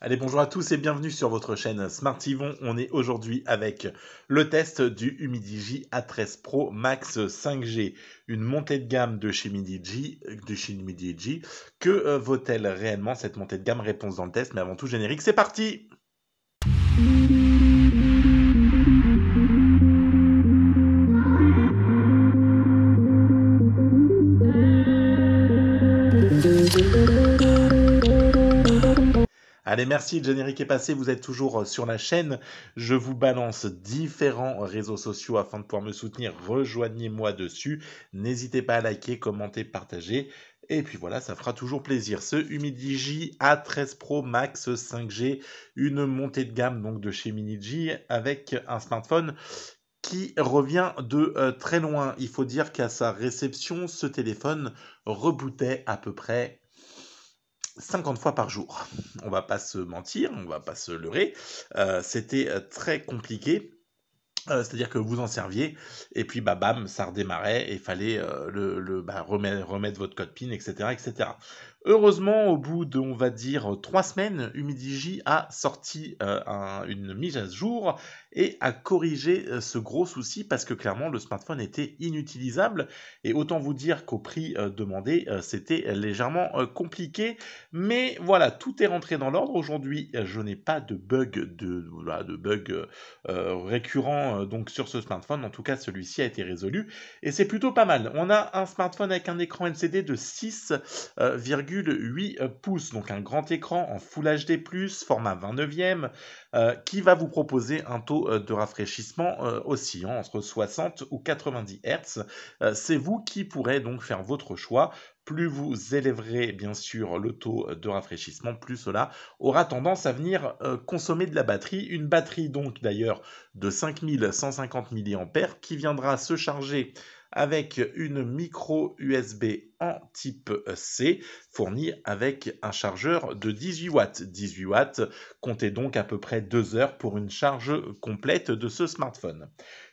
Allez, bonjour à tous et bienvenue sur votre chaîne Smart Yvon. On est aujourd'hui avec le test du Humidigi A13 Pro Max 5G, une montée de gamme de chez Humidigi. Que vaut-elle réellement cette montée de gamme? Réponse dans le test, mais avant tout générique, c'est parti! Allez, merci, le générique est passé, vous êtes toujours sur la chaîne. Je vous balance différents réseaux sociaux afin de pouvoir me soutenir. Rejoignez-moi dessus. N'hésitez pas à liker, commenter, partager. Et puis voilà, ça fera toujours plaisir. Ce Humidigi A13 Pro Max 5G, une montée de gamme donc de chez Miniji avec un smartphone qui revient de très loin. Il faut dire qu'à sa réception, ce téléphone rebootait à peu près 50 fois par jour. On va pas se mentir, on va pas se leurrer. C'était très compliqué. C'est-à-dire que vous en serviez et puis bah bam, ça redémarrait et il fallait remettre votre code PIN, etc., etc. Heureusement, au bout de, on va dire, 3 semaines, Humidigi a sorti une mise à jour et a corrigé ce gros souci parce que clairement le smartphone était inutilisable et autant vous dire qu'au prix demandé, c'était légèrement compliqué. Mais voilà, tout est rentré dans l'ordre. Aujourd'hui, je n'ai pas de bug récurrent donc sur ce smartphone. En tout cas, celui-ci a été résolu et c'est plutôt pas mal. On a un smartphone avec un écran LCD de 6,8 pouces, donc un grand écran en Full HD+, format 29e, qui va vous proposer un taux de rafraîchissement oscillant entre 60 ou 90 Hz. C'est vous qui pourrez donc faire votre choix. Plus vous élèverez bien sûr le taux de rafraîchissement, plus cela aura tendance à venir consommer de la batterie. Une batterie donc d'ailleurs de 5150 mAh qui viendra se charger avec une micro USB en type C fournie avec un chargeur de 18 watts. 18 watts, comptez donc à peu près 2 heures pour une charge complète de ce smartphone.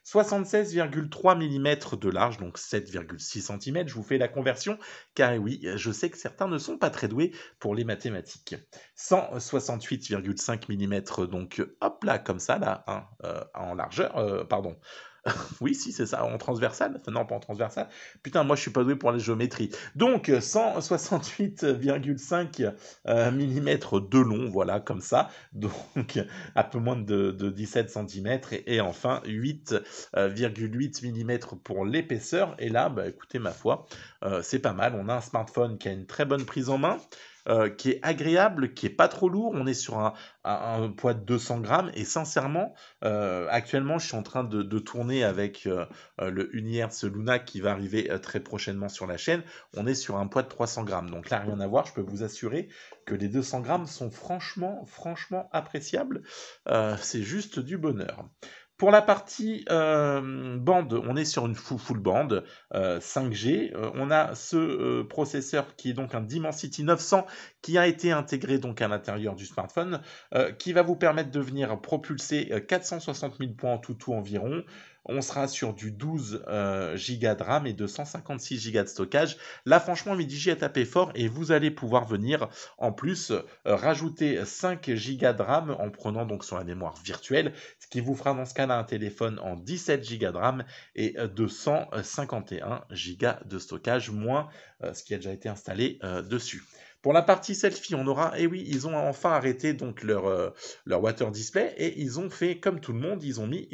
76,3 mm de large, donc 7,6 cm, je vous fais la conversion, car oui, je sais que certains ne sont pas très doués pour les mathématiques. 168,5 mm, donc hop là, comme ça, là, hein, en largeur, pardon. Oui, si, c'est ça, en transversal. Enfin, non, pas en transversal. Putain, moi, je suis pas doué pour la géométrie. Donc, 168,5 mm de long, voilà, comme ça. Donc, un peu moins de 17 cm. Et enfin, 8,8 mm pour l'épaisseur. Et là, bah, écoutez, ma foi, c'est pas mal. On a un smartphone qui a une très bonne prise en main. Qui est agréable, qui est pas trop lourd. On est sur un poids de 200 grammes et sincèrement, actuellement, je suis en train de tourner avec le Unihertz Luna qui va arriver très prochainement sur la chaîne. On est sur un poids de 300 grammes. Donc là, rien à voir. Je peux vous assurer que les 200 grammes sont franchement appréciables. C'est juste du bonheur. Pour la partie bande, on est sur une full bande 5G. On a ce processeur qui est donc un Dimensity 900 qui a été intégré donc à l'intérieur du smartphone, qui va vous permettre de venir propulser 460 000 points en tout environ. On sera sur du 12 Go de RAM et 256 Go de stockage. Là, franchement, Midigi a tapé fort et vous allez pouvoir venir en plus rajouter 5 Go de RAM en prenant donc sur la mémoire virtuelle, ce qui vous fera dans ce cas-là un téléphone en 17 Go de RAM et 251 Go de stockage, moins ce qui a déjà été installé dessus. Pour la partie selfie, on aura, et oui, ils ont enfin arrêté donc leur water display et ils ont fait comme tout le monde, ils ont mis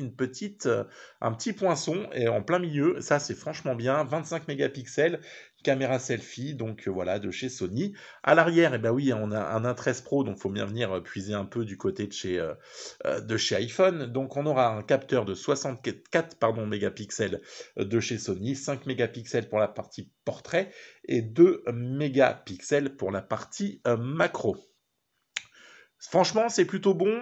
un petit poinçon et en plein milieu. Ça, c'est franchement bien. 25 mégapixels, caméra selfie, donc voilà, de chez Sony. À l'arrière, eh ben oui, on a un A13 Pro, donc faut bien venir puiser un peu du côté de chez iPhone. Donc on aura un capteur de 64 mégapixels de chez Sony, 5 mégapixels pour la partie portrait et 2 mégapixels pour la partie macro. Franchement, c'est plutôt bon.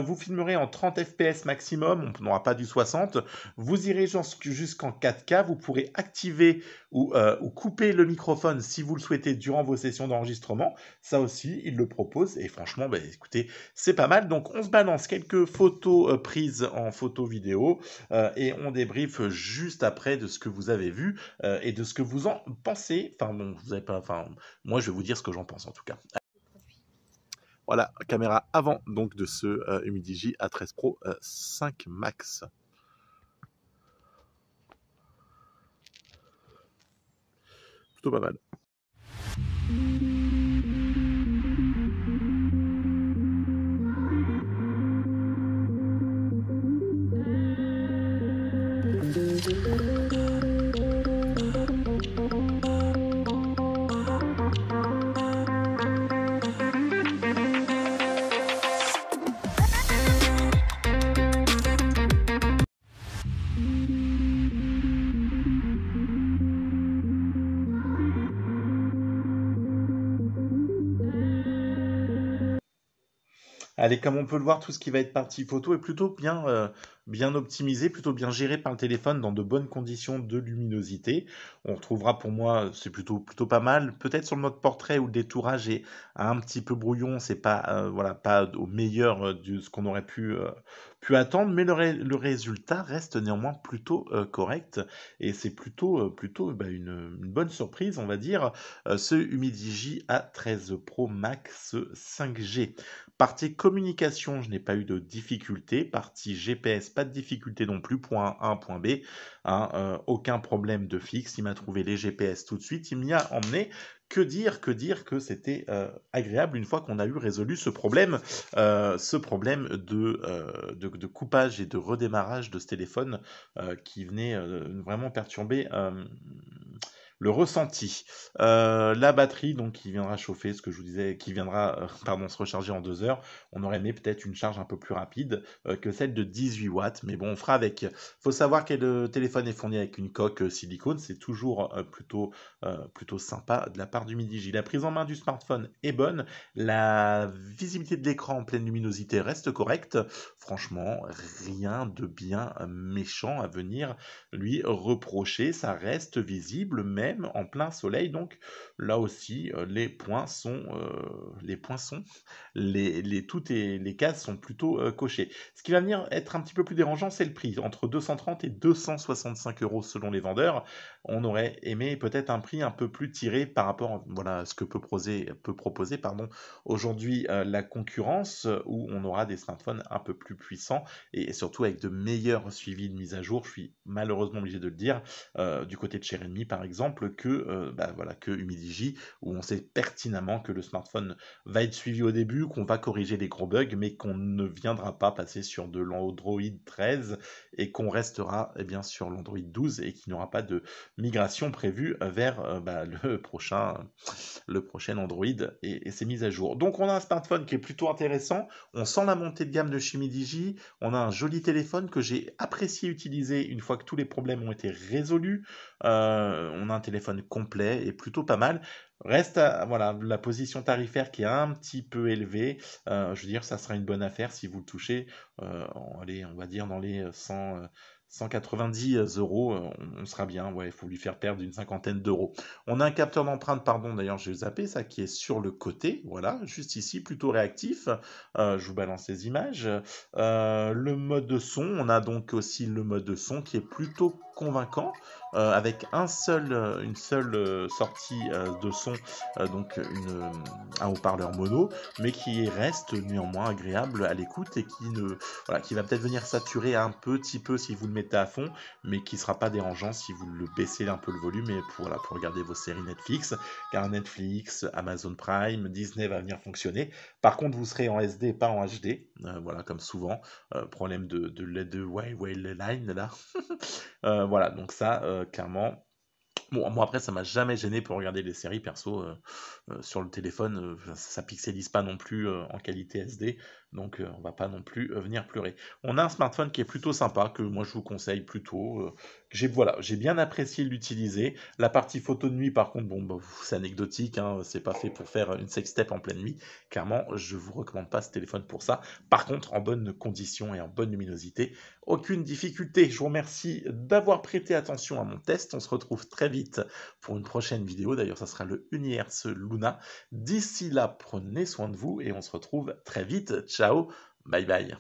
Vous filmerez en 30 fps maximum, on n'aura pas du 60. Vous irez jusqu'en 4K. Vous pourrez activer ou couper le microphone si vous le souhaitez durant vos sessions d'enregistrement. Ça aussi, il le propose. Et franchement, bah, écoutez, c'est pas mal. Donc, on se balance quelques photos prises en photo vidéo et on débriefe juste après de ce que vous avez vu et de ce que vous en pensez. Enfin bon, vous avez pas. Enfin, moi, je vais vous dire ce que j'en pense en tout cas. Voilà, caméra avant donc de ce Humidigi A13 Pro 5 Max. Plutôt pas mal. Allez, comme on peut le voir, tout ce qui va être partie photo est plutôt bien optimisé, plutôt bien géré par le téléphone dans de bonnes conditions de luminosité. On retrouvera pour moi, c'est plutôt pas mal. Peut-être sur le mode portrait où le détourage est un petit peu brouillon, c'est pas voilà pas au meilleur de ce qu'on aurait pu attendre, mais le résultat reste néanmoins plutôt correct et c'est plutôt bah, une bonne surprise, on va dire, ce Humidigi A13 Pro Max 5G. Partie communication, je n'ai pas eu de difficulté. Partie GPS, pas de difficulté non plus. Point A, point B. Hein, aucun problème de fixe. Il m'a trouvé les GPS tout de suite. Il m'y a emmené. Que dire que c'était agréable une fois qu'on a eu résolu ce problème de coupage et de redémarrage de ce téléphone qui venait vraiment perturber le ressenti. La batterie, donc, qui viendra chauffer, ce que je vous disais, qui viendra se recharger en 2 heures. On aurait aimé peut-être une charge un peu plus rapide que celle de 18 watts, mais bon, on fera avec. Faut savoir que le téléphone est fourni avec une coque silicone, c'est toujours plutôt sympa de la part du Midigi. La prise en main du smartphone est bonne, la visibilité de l'écran en pleine luminosité reste correcte. Franchement, rien de bien méchant à venir lui reprocher, ça reste visible même en plein soleil, donc là aussi toutes les cases sont plutôt cochées. Ce qui va venir être un petit peu plus dérangeant, c'est le prix, entre 230 et 265 euros selon les vendeurs. On aurait aimé peut-être un prix un peu plus tiré par rapport voilà, à ce que peut proposer aujourd'hui la concurrence, où on aura des smartphones un peu plus puissants et surtout avec de meilleurs suivis de mise à jour. Je suis malheureusement obligé de le dire, du côté de chez Redmi par exemple, que Humidigi, où on sait pertinemment que le smartphone va être suivi au début, qu'on va corriger les gros bugs, mais qu'on ne viendra pas passer sur de l'Android 13 et qu'on restera sur l'Android 12 et qu'il n'y aura pas de migration prévue vers le prochain Android et ses mises à jour. Donc on a un smartphone qui est plutôt intéressant, on sent la montée de gamme de chez Midigi, on a un joli téléphone que j'ai apprécié utiliser une fois que tous les problèmes ont été résolus. On a un téléphone complet et plutôt pas mal. Reste voilà, la position tarifaire qui est un petit peu élevée. Je veux dire, ça sera une bonne affaire si vous le touchez. Allez, on va dire dans les 190 euros, on sera bien. Ouais, il faut lui faire perdre une cinquantaine d'euros. On a un capteur d'empreinte, pardon, d'ailleurs, j'ai zappé ça, qui est sur le côté. Voilà, juste ici, plutôt réactif. Je vous balance les images. Le mode son, on a donc aussi le mode son qui est plutôt convaincant, avec une seule sortie de son, un haut-parleur mono, mais qui reste néanmoins agréable à l'écoute et qui va peut-être venir saturer un petit peu si vous le mettez à fond, mais qui ne sera pas dérangeant si vous le baissez un peu le volume et pour regarder vos séries Netflix, car Netflix, Amazon Prime, Disney va venir fonctionner. Par contre, vous serez en SD et pas en HD, voilà, comme souvent. Problème de Huawei Line là. Voilà, donc ça, clairement. Bon, moi après, ça m'a jamais gêné pour regarder les séries perso sur le téléphone. Ça pixelise pas non plus en qualité SD, donc on va pas non plus venir pleurer. On a un smartphone qui est plutôt sympa, que moi je vous conseille plutôt. J'ai bien apprécié l'utiliser. La partie photo de nuit, par contre, bon, bah, c'est anecdotique, hein, c'est pas fait pour faire une sextape en pleine nuit. Clairement, je vous recommande pas ce téléphone pour ça. Par contre, en bonne condition et en bonne luminosité, aucune difficulté. Je vous remercie d'avoir prêté attention à mon test. On se retrouve très vite pour une prochaine vidéo. D'ailleurs, ça sera le Universe Luna. D'ici là, prenez soin de vous et on se retrouve très vite. Ciao, bye bye.